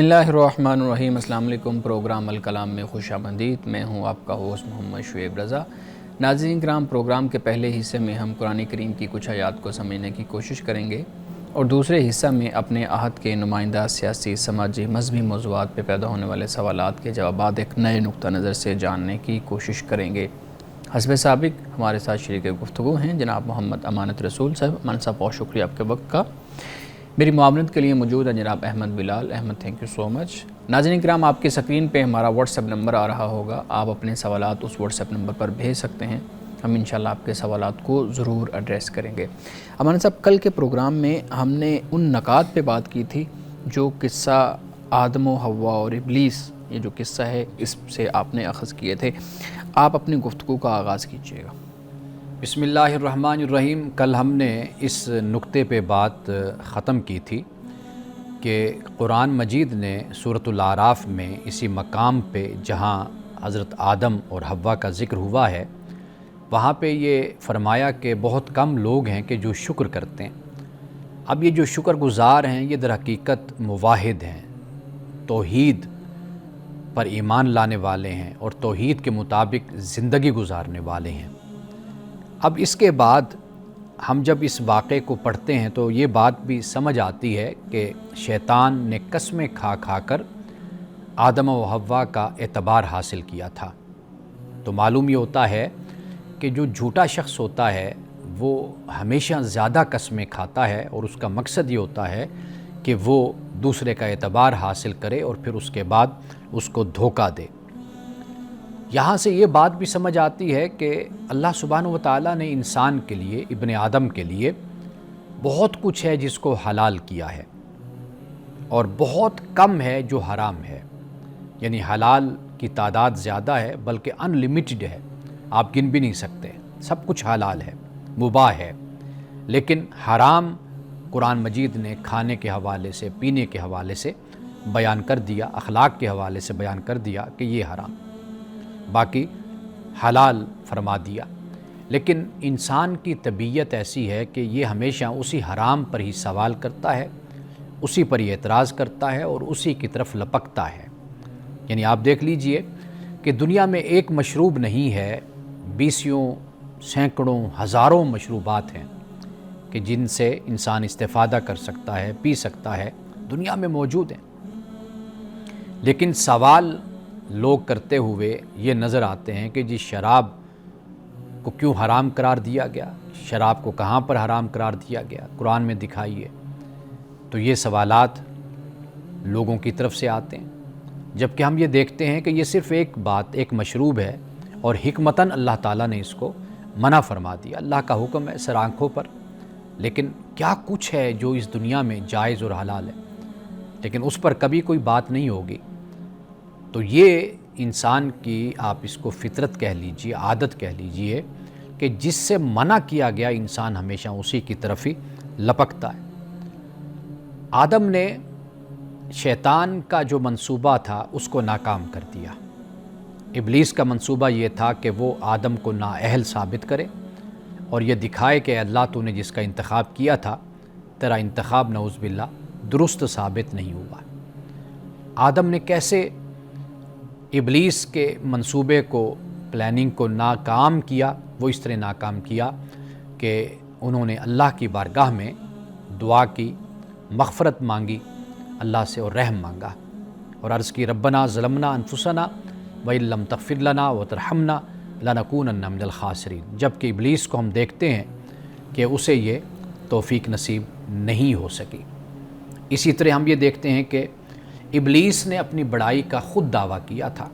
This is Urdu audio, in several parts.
اللہ الرحمن الرحیم۔ السلام علیکم۔ پروگرام الکلام میں خوش آمدید۔ میں ہوں آپ کا ہوسٹ محمد شعیب رضا۔ ناظرین کرام، پروگرام کے پہلے حصے میں ہم قرآن کریم کی کچھ آیات کو سمجھنے کی کوشش کریں گے اور دوسرے حصہ میں اپنے عہد کے نمائندہ سیاسی، سماجی، مذہبی موضوعات پہ پیدا ہونے والے سوالات کے جوابات ایک نئے نقطہ نظر سے جاننے کی کوشش کریں گے۔ حسب سابق ہمارے ساتھ شریک گفتگو ہیں جناب محمد امانت رسول صاحب۔ امانت صاحب، بہت شکریہ آپ کے وقت کا۔ میری معاونت کے لیے موجود ہے جناب احمد بلال۔ احمد، تھینک یو سو مچ۔ ناظرین کرام، آپ کی سکرین پہ ہمارا واٹس ایپ نمبر آ رہا ہوگا، آپ اپنے سوالات اس واٹس ایپ نمبر پر بھیج سکتے ہیں، ہم انشاءاللہ آپ کے سوالات کو ضرور ایڈریس کریں گے۔ امانت صاحب، کل کے پروگرام میں ہم نے ان نکات پہ بات کی تھی جو قصہ آدم و حوا اور ابلیس، یہ جو قصہ ہے اس سے آپ نے اخذ کیے تھے۔ آپ اپنی گفتگو کا آغاز کیجیے گا۔ بسم اللہ الرحمن الرحیم۔ کل ہم نے اس نقطے پہ بات ختم کی تھی کہ قرآن مجید نے سورۃ الاعراف میں اسی مقام پہ جہاں حضرت آدم اور حوا کا ذکر ہوا ہے، وہاں پہ یہ فرمایا کہ بہت کم لوگ ہیں کہ جو شکر کرتے ہیں۔ اب یہ جو شکر گزار ہیں یہ در حقیقت موحد ہیں، توحید پر ایمان لانے والے ہیں اور توحید کے مطابق زندگی گزارنے والے ہیں۔ اب اس کے بعد ہم جب اس واقعے کو پڑھتے ہیں تو یہ بات بھی سمجھ آتی ہے کہ شیطان نے قسمیں کھا کھا کر آدم و حوا کا اعتبار حاصل کیا تھا۔ تو معلوم یہ ہوتا ہے کہ جو جھوٹا شخص ہوتا ہے وہ ہمیشہ زیادہ قسمیں کھاتا ہے اور اس کا مقصد یہ ہوتا ہے کہ وہ دوسرے کا اعتبار حاصل کرے اور پھر اس کے بعد اس کو دھوکہ دے۔ یہاں سے یہ بات بھی سمجھ آتی ہے کہ اللہ سبحانہ و تعالیٰ نے انسان کے لیے، ابن آدم کے لیے بہت کچھ ہے جس کو حلال کیا ہے اور بہت کم ہے جو حرام ہے۔ یعنی حلال کی تعداد زیادہ ہے بلکہ ان لمیٹڈ ہے، آپ گن بھی نہیں سکتے، سب کچھ حلال ہے، مباح ہے۔ لیکن حرام قرآن مجید نے کھانے کے حوالے سے، پینے کے حوالے سے بیان کر دیا، اخلاق کے حوالے سے بیان کر دیا کہ یہ حرام، باقی حلال فرما دیا۔ لیکن انسان کی طبیعت ایسی ہے کہ یہ ہمیشہ اسی حرام پر ہی سوال کرتا ہے، اسی پر ہی اعتراض کرتا ہے اور اسی کی طرف لپکتا ہے۔ یعنی آپ دیکھ لیجئے کہ دنیا میں ایک مشروب نہیں ہے، بیسیوں، سینکڑوں، ہزاروں مشروبات ہیں کہ جن سے انسان استفادہ کر سکتا ہے، پی سکتا ہے، دنیا میں موجود ہیں۔ لیکن سوال لوگ کرتے ہوئے یہ نظر آتے ہیں کہ جی شراب کو کیوں حرام قرار دیا گیا، شراب کو کہاں پر حرام قرار دیا گیا، قرآن میں دکھائیے۔ تو یہ سوالات لوگوں کی طرف سے آتے ہیں، جبکہ ہم یہ دیکھتے ہیں کہ یہ صرف ایک بات، ایک مشروب ہے اور حکمتاً اللہ تعالیٰ نے اس کو منع فرما دیا۔ اللہ کا حکم ہے سر آنکھوں پر، لیکن کیا کچھ ہے جو اس دنیا میں جائز اور حلال ہے، لیکن اس پر کبھی کوئی بات نہیں ہوگی۔ تو یہ انسان کی، آپ اس کو فطرت کہہ لیجئے، عادت کہہ لیجئے، کہ جس سے منع کیا گیا انسان ہمیشہ اسی کی طرف ہی لپکتا ہے۔ آدم نے شیطان کا جو منصوبہ تھا اس کو ناکام کر دیا۔ ابلیس کا منصوبہ یہ تھا کہ وہ آدم کو نااہل ثابت کرے اور یہ دکھائے کہ اللہ تو نے جس کا انتخاب کیا تھا، تیرا انتخاب نعوذ باللہ درست ثابت نہیں ہوا۔ آدم نے کیسے ابلیس کے منصوبے کو، پلاننگ کو ناکام کیا؟ وہ اس طرح ناکام کیا کہ انہوں نے اللہ کی بارگاہ میں دعا کی، مغفرت مانگی اللہ سے اور رحم مانگا اور عرض کی ربنا ظلمنا انفسنا وَإِن لَّمْ تَغْفِرْ لَنَا وَتَرْحَمْنَا لَنَكُونَنَّ مِنَ الْخَاسِرِينَ۔ جبکہ ابلیس کو ہم دیکھتے ہیں کہ اسے یہ توفیق نصیب نہیں ہو سکی۔ اسی طرح ہم یہ دیکھتے ہیں کہ ابلیس نے اپنی بڑائی کا خود دعویٰ کیا تھا۔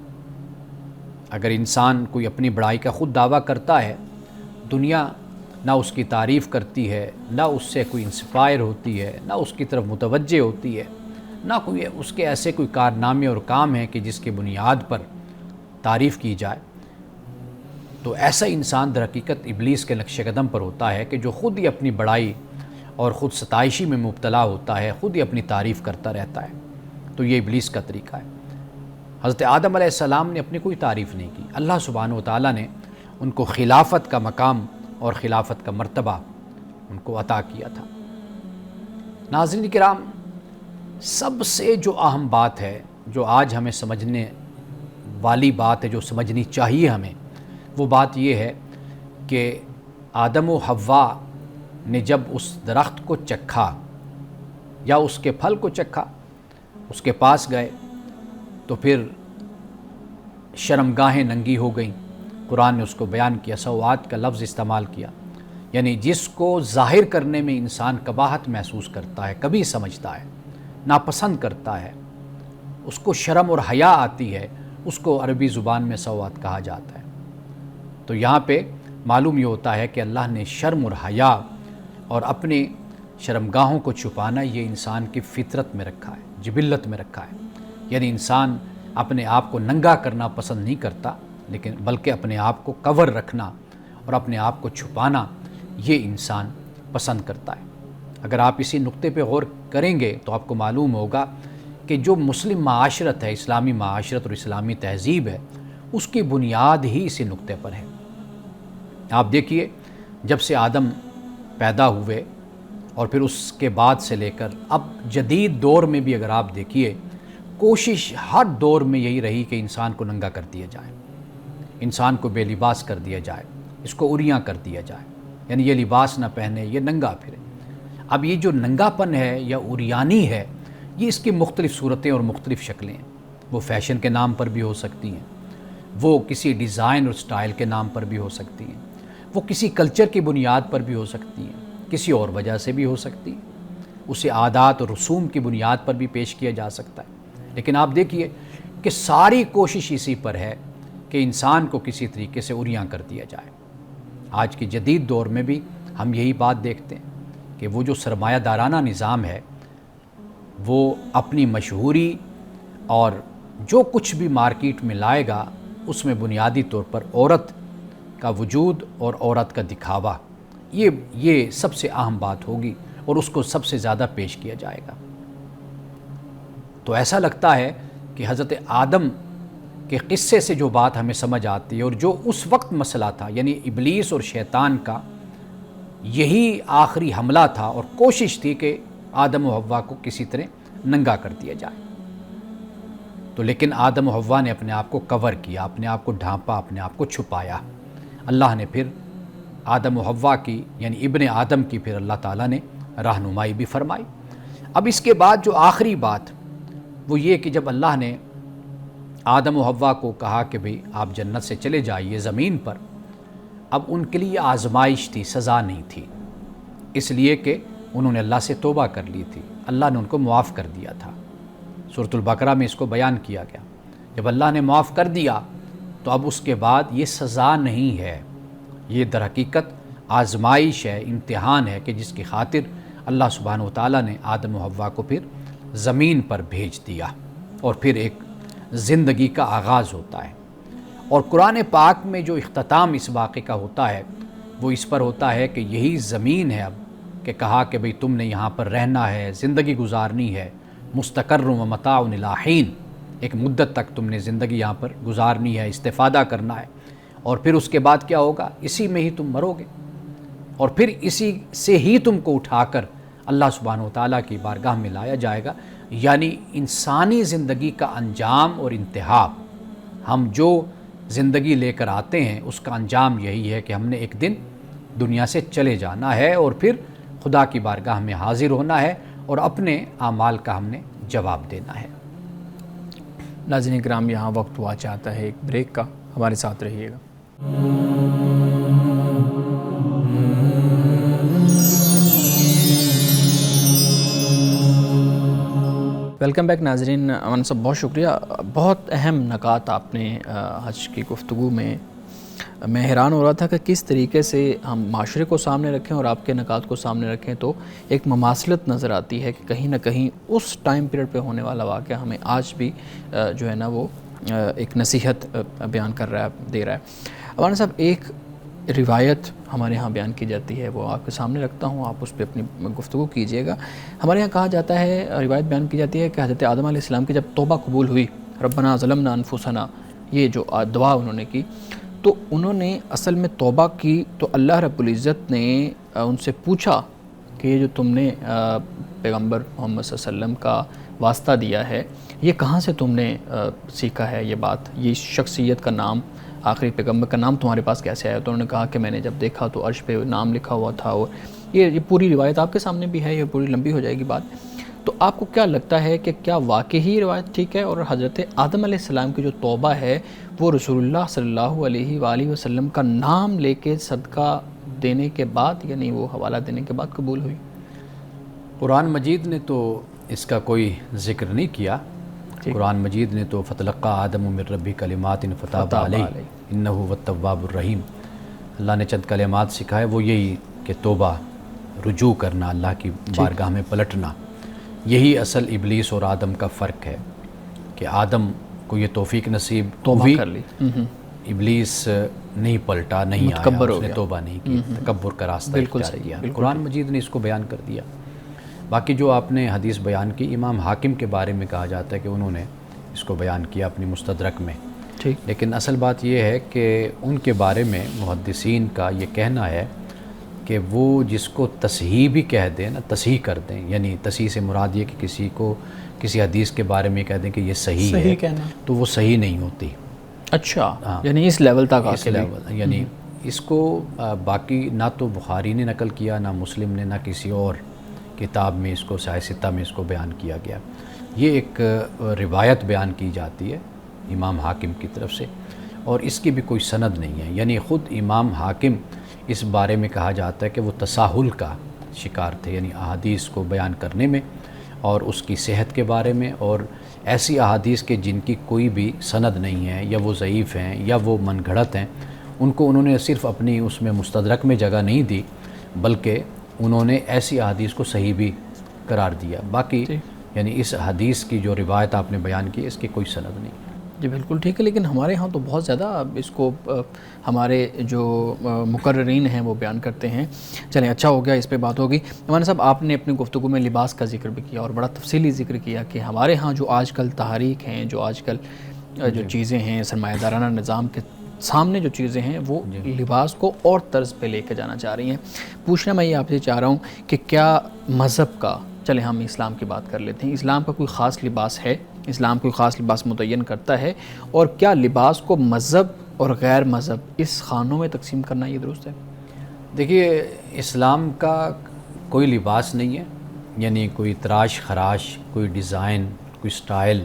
اگر انسان کوئی اپنی بڑائی کا خود دعویٰ کرتا ہے، دنیا نہ اس کی تعریف کرتی ہے، نہ اس سے کوئی انسپائر ہوتی ہے، نہ اس کی طرف متوجہ ہوتی ہے، نہ کوئی اس کے ایسے کوئی کارنامے اور کام ہیں کہ جس کی بنیاد پر تعریف کی جائے، تو ایسا انسان در حقیقت ابلیس کے نقش قدم پر ہوتا ہے کہ جو خود ہی اپنی بڑائی اور خود ستائشی میں مبتلا ہوتا ہے، خود ہی اپنی تعریف کرتا رہتا ہے۔ تو یہ ابلیس کا طریقہ ہے۔ حضرت آدم علیہ السلام نے اپنی کوئی تعریف نہیں کی، اللہ سبحانہ و تعالیٰ نے ان کو خلافت کا مقام اور خلافت کا مرتبہ ان کو عطا کیا تھا۔ ناظرین کرام، سب سے جو اہم بات ہے، جو آج ہمیں سمجھنے والی بات ہے، جو سمجھنی چاہیے ہمیں، وہ بات یہ ہے کہ آدم و حوا نے جب اس درخت کو چکھا یا اس کے پھل کو چکھا، اس کے پاس گئے تو پھر شرمگاہیں ننگی ہو گئیں۔ قرآن نے اس کو بیان کیا، سوآت کا لفظ استعمال کیا، یعنی جس کو ظاہر کرنے میں انسان قباحت محسوس کرتا ہے، کبھی سمجھتا ہے، ناپسند کرتا ہے، اس کو شرم اور حیا آتی ہے، اس کو عربی زبان میں سوآت کہا جاتا ہے۔ تو یہاں پہ معلوم یہ ہوتا ہے کہ اللہ نے شرم اور حیا اور اپنے شرمگاہوں کو چھپانا یہ انسان کی فطرت میں رکھا ہے، جبلت میں رکھا ہے، یعنی انسان اپنے آپ کو ننگا کرنا پسند نہیں کرتا، لیکن بلکہ اپنے آپ کو کور رکھنا اور اپنے آپ کو چھپانا یہ انسان پسند کرتا ہے۔ اگر آپ اسی نقطے پہ غور کریں گے تو آپ کو معلوم ہوگا کہ جو مسلم معاشرت ہے، اسلامی معاشرت اور اسلامی تہذیب ہے، اس کی بنیاد ہی اسی نقطے پر ہے۔ آپ دیکھیے، جب سے آدم پیدا ہوئے اور پھر اس کے بعد سے لے کر اب جدید دور میں بھی اگر آپ دیکھیے، کوشش ہر دور میں یہی رہی کہ انسان کو ننگا کر دیا جائے، انسان کو بے لباس کر دیا جائے، اس کو عریاں کر دیا جائے، یعنی یہ لباس نہ پہنے، یہ ننگا پھرے۔ اب یہ جو ننگا پن ہے یا عریانی ہے، یہ اس کی مختلف صورتیں اور مختلف شکلیں ہیں۔ وہ فیشن کے نام پر بھی ہو سکتی ہیں، وہ کسی ڈیزائن اور سٹائل کے نام پر بھی ہو سکتی ہیں، وہ کسی کلچر کی بنیاد پر بھی ہو سکتی ہیں، کسی اور وجہ سے بھی ہو سکتی ہیں، اسے عادات اور رسوم کی بنیاد پر بھی پیش کیا جا سکتا ہے۔ لیکن آپ دیکھیے کہ ساری کوشش اسی پر ہے کہ انسان کو کسی طریقے سے عریاں کر دیا جائے۔ آج کے جدید دور میں بھی ہم یہی بات دیکھتے ہیں کہ وہ جو سرمایہ دارانہ نظام ہے، وہ اپنی مشہوری اور جو کچھ بھی مارکیٹ میں لائے گا، اس میں بنیادی طور پر عورت کا وجود اور عورت کا دکھاوا، یہ سب سے اہم بات ہوگی اور اس کو سب سے زیادہ پیش کیا جائے گا۔ تو ایسا لگتا ہے کہ حضرت آدم کے قصے سے جو بات ہمیں سمجھ آتی ہے اور جو اس وقت مسئلہ تھا، یعنی ابلیس اور شیطان کا یہی آخری حملہ تھا اور کوشش تھی کہ آدم و حوا کو کسی طرح ننگا کر دیا جائے۔ تو لیکن آدم و حوا نے اپنے آپ کو کور کیا، اپنے آپ کو ڈھانپا، اپنے آپ کو چھپایا۔ اللہ نے پھر آدم و حوا کی، یعنی ابن آدم کی، پھر اللہ تعالیٰ نے رہنمائی بھی فرمائی۔ اب اس کے بعد جو آخری بات وہ یہ کہ جب اللہ نے آدم و حوا کو کہا کہ بھئی آپ جنت سے چلے جائیے زمین پر، اب ان کے لیے آزمائش تھی، سزا نہیں تھی، اس لیے کہ انہوں نے اللہ سے توبہ کر لی تھی، اللہ نے ان کو معاف کر دیا تھا۔ سورۃ البقرہ میں اس کو بیان کیا گیا، جب اللہ نے معاف کر دیا تو اب اس کے بعد یہ سزا نہیں ہے، یہ در حقیقت آزمائش ہے، امتحان ہے کہ جس کی خاطر اللہ سبحانہ و تعالیٰ نے آدم و حوا کو پھر زمین پر بھیج دیا اور پھر ایک زندگی کا آغاز ہوتا ہے۔ اور قرآن پاک میں جو اختتام اس واقعے کا ہوتا ہے وہ اس پر ہوتا ہے کہ یہی زمین ہے اب، کہ کہا کہ بھئی تم نے یہاں پر رہنا ہے، زندگی گزارنی ہے، مستقر و متاع الی حین، ایک مدت تک تم نے زندگی یہاں پر گزارنی ہے، استفادہ کرنا ہے، اور پھر اس کے بعد کیا ہوگا، اسی میں ہی تم مرو گے، اور پھر اسی سے ہی تم کو اٹھا کر اللہ سبحانہ و تعالیٰ کی بارگاہ میں لایا جائے گا۔ یعنی انسانی زندگی کا انجام اور انتہا، ہم جو زندگی لے کر آتے ہیں اس کا انجام یہی ہے کہ ہم نے ایک دن دنیا سے چلے جانا ہے اور پھر خدا کی بارگاہ میں حاضر ہونا ہے اور اپنے اعمال کا ہم نے جواب دینا ہے۔ ناظرین کرام، یہاں وقت ہوا چاہتا ہے ایک بریک کا، ہمارے ساتھ رہیے گا۔ ویلکم بیک ناظرین، امن صاحب بہت شکریہ، بہت اہم نکات آپ نے حج کی گفتگو میں، میں حیران ہو رہا تھا کہ کس طریقے سے ہم معاشرے کو سامنے رکھیں اور آپ کے نکات کو سامنے رکھیں تو ایک مماثلت نظر آتی ہے کہ کہیں نہ کہیں اس ٹائم پیریڈ پہ ہونے والا واقعہ ہمیں آج بھی جو ہے نا وہ ایک نصیحت بیان کر رہا ہے، دے رہا ہے۔ امن صاحب، ایک روایت ہمارے ہاں بیان کی جاتی ہے، وہ آپ کے سامنے رکھتا ہوں، آپ اس پہ اپنی گفتگو کیجئے گا۔ ہمارے یہاں کہا جاتا ہے، روایت بیان کی جاتی ہے کہ حضرت آدم علیہ السلام کی جب توبہ قبول ہوئی، ربنا ظلمنا انفسنا، یہ جو دعا انہوں نے کی، تو انہوں نے اصل میں توبہ کی تو اللہ رب العزت نے ان سے پوچھا کہ یہ جو تم نے پیغمبر محمد صلی اللہ علیہ وسلم کا واسطہ دیا ہے، یہ کہاں سے تم نے سیکھا ہے یہ بات؟ یہ شخصیت کا نام، آخری پیغمبر کا نام تمہارے پاس کیسے آیا؟ تو انہوں نے کہا کہ میں نے جب دیکھا تو عرش پہ نام لکھا ہوا تھا، اور یہ پوری روایت آپ کے سامنے بھی ہے، یہ پوری لمبی ہو جائے گی بات۔ تو آپ کو کیا لگتا ہے کہ کیا واقعی روایت ٹھیک ہے، اور حضرت آدم علیہ السلام کی جو توبہ ہے وہ رسول اللہ صلی اللہ علیہ وآلہ وسلم کا نام لے کے صدقہ دینے کے بعد، یعنی وہ حوالہ دینے کے بعد قبول ہوئی؟ قرآن مجید نے تو اس کا کوئی ذکر نہیں کیا۔ قرآن مجید نے تو فتلقى آدم من ربہ کلمات فتاب علیہ انہ هو التواب الرحیم، اللہ نے چند کلمات سکھائے، وہ یہی کہ توبہ، رجوع کرنا، اللہ کی بارگاہ میں پلٹنا۔ یہی اصل ابلیس اور آدم کا فرق ہے کہ آدم کو یہ توفیق نصیب ہوئی، کر لی، ابلیس نہیں پلٹا، نہیں آیا، اس نے توبہ نہیں کی، تکبر کا راستہ اختیار کیا۔ قرآن مجید نے اس کو بیان کر دیا۔ باقی جو آپ نے حدیث بیان کی، امام حاکم کے بارے میں کہا جاتا ہے کہ انہوں نے اس کو بیان کیا اپنی مستدرک میں، لیکن اصل بات یہ ہے کہ ان کے بارے میں محدثین کا یہ کہنا ہے کہ وہ جس کو تصحیح بھی کہہ دیں نا، تصحیح کر دیں، یعنی تصحیح سے مراد یہ کہ کسی کو کسی حدیث کے بارے میں کہہ دیں کہ یہ صحیح ہے، تو وہ صحیح نہیں ہوتی۔ اچھا، یعنی اس لیول تک اس لیول، یعنی اس کو باقی نہ تو بخاری نے نقل کیا، نہ مسلم نے، نہ کسی اور کتاب میں اس کو صحیح ستہ میں اس کو بیان کیا گیا۔ یہ ایک روایت بیان کی جاتی ہے امام حاکم کی طرف سے، اور اس کی بھی کوئی سند نہیں ہے، یعنی خود امام حاکم اس بارے میں کہا جاتا ہے کہ وہ تساہل کا شکار تھے، یعنی احادیث کو بیان کرنے میں اور اس کی صحت کے بارے میں، اور ایسی احادیث کے جن کی کوئی بھی سند نہیں ہے، یا وہ ضعیف ہیں یا وہ من گھڑت ہیں، ان کو انہوں نے صرف اپنی اس میں مستدرک میں جگہ نہیں دی، بلکہ انہوں نے ایسی احادیث کو صحیح بھی قرار دیا۔ باقی یعنی اس حدیث کی جو روایت آپ نے بیان کی، اس کی کوئی سند نہیں۔ جی بالکل ٹھیک ہے، لیکن ہمارے ہاں تو بہت زیادہ اس کو ہمارے جو مقررین ہیں وہ بیان کرتے ہیں۔ چلیں اچھا ہو گیا، اس پہ بات ہوگی۔ مولانا صاحب، آپ نے اپنی گفتگو میں لباس کا ذکر بھی کیا اور بڑا تفصیلی ذکر کیا کہ ہمارے ہاں جو آج کل تحریک ہیں، جو آج کل جو چیزیں ہیں سرمایہ دارانہ نظام کے سامنے جو چیزیں ہیں، وہ لباس کو اور طرز پہ لے کے جانا چاہ رہی ہیں۔ پوچھنا میں یہ آپ سے چاہ رہا ہوں کہ کیا مذہب کا، چلیں ہم اسلام کی بات کر لیتے ہیں، اسلام کا کوئی خاص لباس ہے؟ اسلام کوئی خاص لباس متعین کرتا ہے؟ اور کیا لباس کو مذہب اور غیر مذہب اس خانوں میں تقسیم کرنا یہ درست ہے؟ دیکھیے، اسلام کا کوئی لباس نہیں ہے، یعنی کوئی تراش خراش، کوئی ڈیزائن، کوئی سٹائل،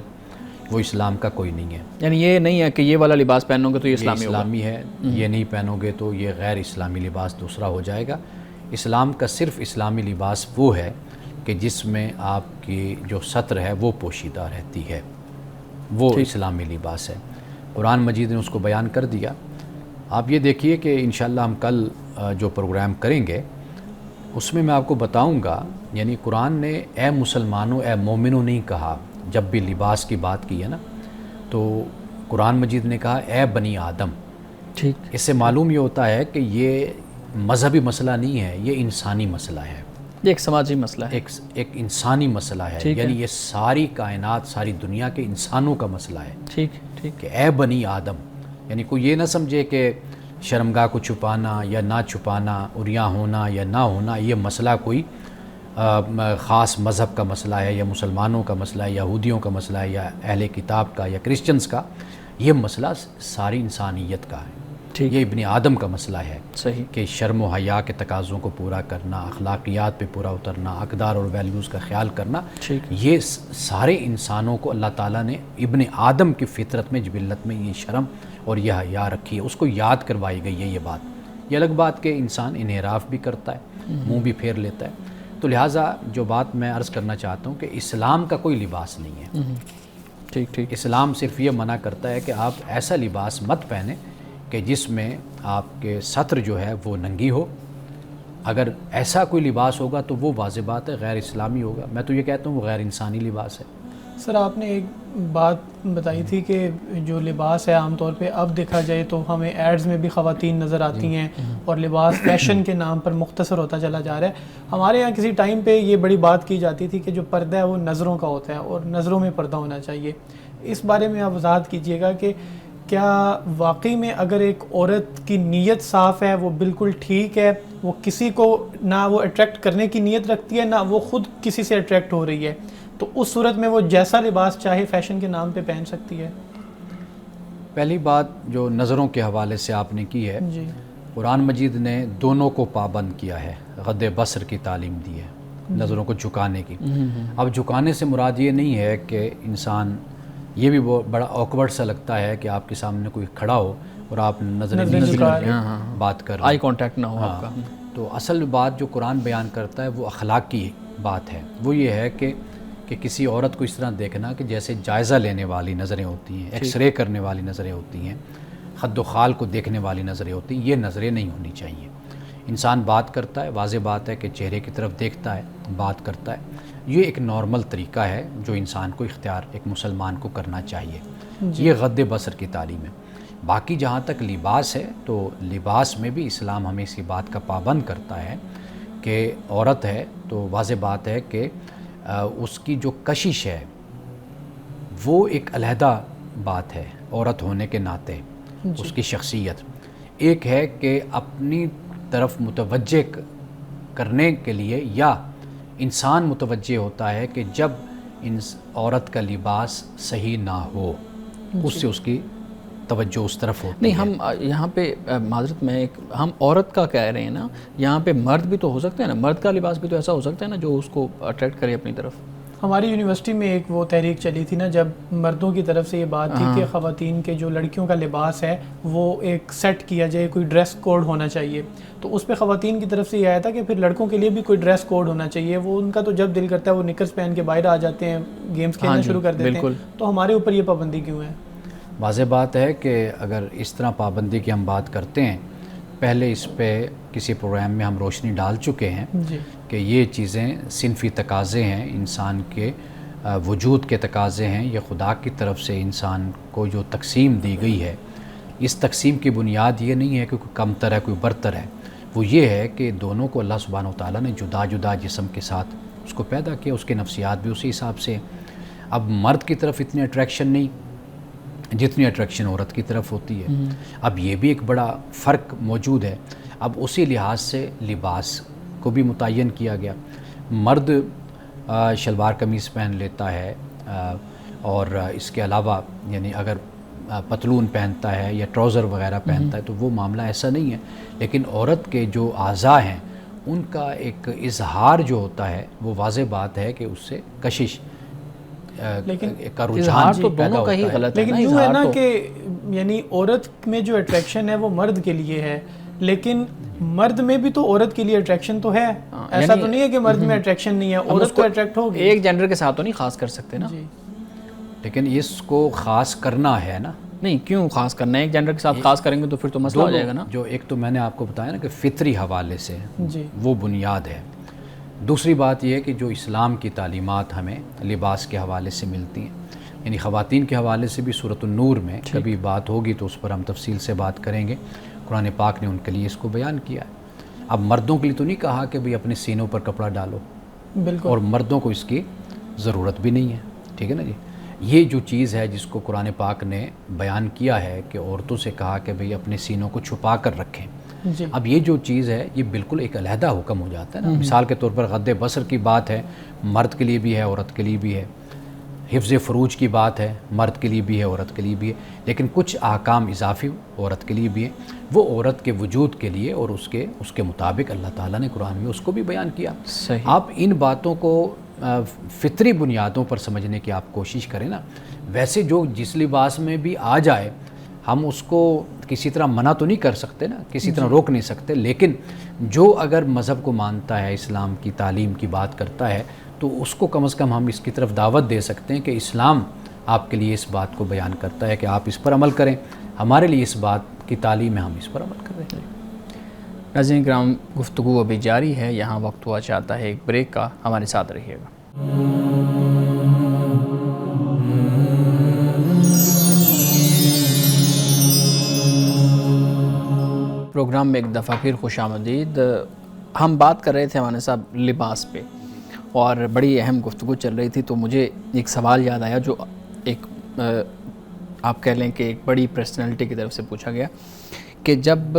وہ اسلام کا کوئی نہیں ہے۔ یعنی یہ نہیں ہے کہ یہ والا لباس پہنو گے تو یہ اسلامی ہے، یہ نہیں پہنو گے تو یہ غیر اسلامی لباس دوسرا ہو جائے گا۔ اسلام کا صرف اسلامی لباس وہ ہے کہ جس میں آپ کی جو ستر ہے وہ پوشیدہ رہتی ہے، وہ اسلامی لباس ہے۔ قرآن مجید نے اس کو بیان کر دیا۔ آپ یہ دیکھیے کہ انشاءاللہ ہم کل جو پروگرام کریں گے اس میں آپ کو بتاؤں گا، یعنی قرآن نے اے مسلمانوں، اے مومنوں نہیں کہا، جب بھی لباس کی بات کی ہے نا، تو قرآن مجید نے کہا اے بنی آدم۔ ٹھیک، اس سے معلوم یہ ہوتا ہے کہ یہ مذہبی مسئلہ نہیں ہے، یہ انسانی مسئلہ ہے، یہ ایک سماجی مسئلہ ہے، ایک انسانی مسئلہ ہے، یعنی یہ ساری کائنات، ساری دنیا کے انسانوں کا مسئلہ ہے۔ ٹھیک ٹھیک، کہ اے بنی آدم، یعنی کوئی یہ نہ سمجھے کہ شرمگاہ کو چھپانا یا نہ چھپانا، عریاں ہونا یا نہ ہونا، یہ مسئلہ کوئی خاص مذہب کا مسئلہ ہے، یا مسلمانوں کا مسئلہ ہے، یہودیوں کا مسئلہ ہے، یا اہل کتاب کا، یا کرسچنز کا۔ یہ مسئلہ ساری انسانیت کا ہے، یہ ابن آدم کا مسئلہ ہے۔ صحیح، کہ شرم و حیا کے تقاضوں کو پورا کرنا، اخلاقیات پہ پورا اترنا، اقدار اور ویلیوز کا خیال کرنا، یہ سارے انسانوں کو اللہ تعالیٰ نے ابن آدم کی فطرت میں، جبلت میں یہ شرم اور یہ حیا رکھی ہے، اس کو یاد کروائی گئی ہے یہ بات۔ یہ الگ بات کہ انسان انحراف بھی کرتا ہے، منہ بھی پھیر لیتا ہے۔ تو لہٰذا جو بات میں عرض کرنا چاہتا ہوں کہ اسلام کا کوئی لباس نہیں ہے۔ ٹھیک ٹھیک، اسلام صرف یہ منع کرتا ہے کہ آپ ایسا لباس مت پہنیں کہ جس میں آپ کے ستر جو ہے وہ ننگی ہو۔ اگر ایسا کوئی لباس ہوگا تو وہ واضح بات ہے غیر اسلامی ہوگا۔ میں تو یہ کہتا ہوں وہ غیر انسانی لباس ہے۔ سر، آپ نے ایک بات بتائی تھی کہ جو لباس ہے عام طور پہ اب دیکھا جائے تو ہمیں ایڈز میں بھی خواتین نظر آتی ہیں، اور لباس فیشن کے نام پر مختصر ہوتا چلا جا رہا ہے۔ ہمارے یہاں کسی ٹائم پہ یہ بڑی بات کی جاتی تھی کہ جو پردہ ہے وہ نظروں کا ہوتا ہے، اور نظروں میں پردہ ہونا چاہیے۔ اس بارے میں آپ وضاحت کیجئے گا کہ کیا واقعی میں اگر ایک عورت کی نیت صاف ہے وہ بالکل ٹھیک ہے، وہ کسی کو نہ وہ اٹریکٹ کرنے کی نیت رکھتی ہے، نہ وہ خود کسی سے اٹریکٹ ہو رہی ہے، تو اس صورت میں وہ جیسا لباس چاہے فیشن کے نام پہ پہن سکتی ہے؟ پہلی بات جو نظروں کے حوالے سے آپ نے کی ہے، جی قرآن مجید نے دونوں کو پابند کیا ہے، غض بصر کی تعلیم دی ہے، نظروں کو جھکانے کی۔ اب جھکانے سے مراد یہ نہیں ہے کہ انسان، یہ بھی بڑا آکورڈ سا لگتا ہے کہ آپ کے سامنے کوئی کھڑا ہو اور آپ نظریں نیچی کر کے بات کر رہے ہیں، آئی کانٹیکٹ نہ ہو آپ کا۔ تو اصل بات جو قرآن بیان کرتا ہے وہ اخلاقی بات ہے، وہ یہ ہے کہ کسی عورت کو اس طرح دیکھنا کہ جیسے جائزہ لینے والی نظریں ہوتی ہیں، ایکس رے کرنے والی نظریں ہوتی ہیں، خد و خال کو دیکھنے والی نظریں ہوتی ہیں، یہ نظریں نہیں ہونی چاہیے۔ انسان بات کرتا ہے، واضح بات ہے کہ چہرے کی طرف دیکھتا ہے، بات کرتا ہے، یہ ایک نارمل طریقہ ہے جو انسان کو اختیار، ایک مسلمان کو کرنا چاہیے۔ یہ غض بصر کی تعلیم ہے۔ باقی جہاں تک لباس ہے تو لباس میں بھی اسلام ہمیں اسی بات کا پابند کرتا ہے کہ عورت ہے تو واضح بات ہے کہ اس کی جو کشش ہے وہ ایک علیحدہ بات ہے عورت ہونے کے ناطے، اس کی شخصیت ایک ہے کہ اپنی طرف متوجہ کرنے کے لیے، یا انسان متوجہ ہوتا ہے کہ جب عورت کا لباس صحیح نہ ہو، اس سے اس کی توجہ اس طرف ہوتی نہیں، ہے۔ ہم یہاں پہ معذرت میں ہم عورت کا کہہ رہے ہیں نا، یہاں پہ مرد بھی تو ہو سکتے ہیں نا، مرد کا لباس بھی تو ایسا ہو سکتا ہے نا جو اس کو اٹریکٹ کرے اپنی طرف۔ ہماری یونیورسٹی میں ایک وہ تحریک چلی تھی نا، جب مردوں کی طرف سے یہ بات تھی کہ خواتین کے جو لڑکیوں کا لباس ہے وہ ایک سیٹ کیا جائے، کوئی ڈریس کوڈ ہونا چاہیے، تو اس پہ خواتین کی طرف سے یہ آیا تھا کہ پھر لڑکوں کے لیے بھی کوئی ڈریس کوڈ ہونا چاہیے۔ وہ ان کا تو جب دل کرتا ہے وہ نکرز پہن کے باہر آ جاتے ہیں، گیمز کھیلنا شروع کر دیتے ہیں، تو ہمارے اوپر یہ پابندی کیوں ہے؟ واضح بات ہے کہ اگر اس طرح پابندی کی ہم بات کرتے ہیں، پہلے اس پہ کسی پروگرام میں ہم روشنی ڈال چکے ہیں کہ یہ چیزیں صنفی تقاضے ہیں، انسان کے وجود کے تقاضے ہیں، یہ خدا کی طرف سے انسان کو جو تقسیم دی گئی ہے، اس تقسیم کی بنیاد یہ نہیں ہے کہ کوئی کمتر ہے کوئی برتر ہے، وہ یہ ہے کہ دونوں کو اللہ سبحانہ وتعالیٰ نے جدا جدا جسم کے ساتھ اس کو پیدا کیا، اس کے نفسیات بھی اسی حساب سے۔ اب مرد کی طرف اتنی اٹریکشن نہیں جتنی اٹریکشن عورت کی طرف ہوتی ہے۔ اب یہ بھی ایک بڑا فرق موجود ہے۔ اب اسی لحاظ سے لباس کو بھی متعین کیا گیا۔ مرد شلوار قمیص پہن لیتا ہے، اور اس کے علاوہ یعنی اگر پتلون پہنتا ہے یا ٹراؤزر وغیرہ پہنتا ہے تو وہ معاملہ ایسا نہیں ہے، لیکن عورت کے جو اعضاء ہیں ان کا ایک اظہار جو ہوتا ہے وہ واضح بات ہے کہ اس سے کشش لیکن کا رجحان تو دونوں کا ہی غلط ہے، لیکن یوں ہے نا کہ یعنی عورت میں جو اٹریکشن ہے وہ مرد کے لیے ہے، لیکن مرد میں بھی تو عورت کے لیے اٹریکشن تو ہے، ایسا تو نہیں ہے کہ مرد میں اٹریکشن نہیں ہے، عورت کو اٹریکٹ ہوگی۔ ایک جینڈر کے ساتھ تو نہیں خاص کر سکتے نا، لیکن اس کو خاص کرنا ہے نا۔ نہیں، کیوں خاص کرنا ہے؟ ایک جینڈر کے ساتھ خاص کریں گے تو پھر تو مسئلہ ہو جائے گا نا۔ جو ایک تو میں نے آپ کو بتایا نا کہ فطری حوالے سے وہ بنیاد ہے۔ دوسری بات یہ ہے کہ جو اسلام کی تعلیمات ہمیں لباس کے حوالے سے ملتی ہیں، یعنی خواتین کے حوالے سے بھی سورۃ النور میں کبھی بات ہوگی تو اس پر ہم تفصیل سے بات کریں گے۔ قرآن پاک نے ان کے لیے اس کو بیان کیا ہے۔ اب مردوں کے لیے تو نہیں کہا کہ بھئی اپنے سینوں پر کپڑا ڈالو، بالکل، اور مردوں کو اس کی ضرورت بھی نہیں ہے، ٹھیک ہے نا جی۔ یہ جو چیز ہے جس کو قرآن پاک نے بیان کیا ہے کہ عورتوں سے کہا کہ بھئی اپنے سینوں کو چھپا کر رکھیں، اب یہ جو چیز ہے یہ بالکل ایک علیحدہ حکم ہو جاتا ہے نا۔ مثال کے طور پر غض بصر کی بات ہے، مرد کے لیے بھی ہے عورت کے لیے بھی ہے۔ حفظ فروج کی بات ہے، مرد کے لیے بھی ہے عورت کے لیے بھی ہے، لیکن کچھ احکام اضافی عورت کے لیے بھی ہیں، وہ عورت کے وجود کے لیے اور اس کے مطابق اللہ تعالیٰ نے قرآن میں اس کو بھی بیان کیا۔ صحیح۔ آپ ان باتوں کو فطری بنیادوں پر سمجھنے کی آپ کوشش کریں نا۔ ویسے جو جس لباس میں بھی آ جائے ہم اس کو کسی طرح منع تو نہیں کر سکتے نا، کسی طرح روک نہیں سکتے، لیکن جو اگر مذہب کو مانتا ہے، اسلام کی تعلیم کی بات کرتا ہے تو اس کو کم از کم ہم اس کی طرف دعوت دے سکتے ہیں کہ اسلام آپ کے لیے اس بات کو بیان کرتا ہے کہ آپ اس پر عمل کریں، ہمارے لیے اس بات کی تعلیم ہے، ہم اس پر عمل کر رہے ہیں۔ ناظرین کرام، گفتگو ابھی جاری ہے، یہاں وقت ہوا چاہتا ہے ایک بریک کا، ہمارے ساتھ رہیے گا۔ پروگرام میں ایک دفعہ پھر خوش آمدید۔ ہم بات کر رہے تھے ہمارے صاحب لباس پہ، اور بڑی اہم گفتگو چل رہی تھی، تو مجھے ایک سوال یاد آیا جو ایک آپ کہہ لیں کہ ایک بڑی پرسنالٹی کی طرف سے پوچھا گیا کہ جب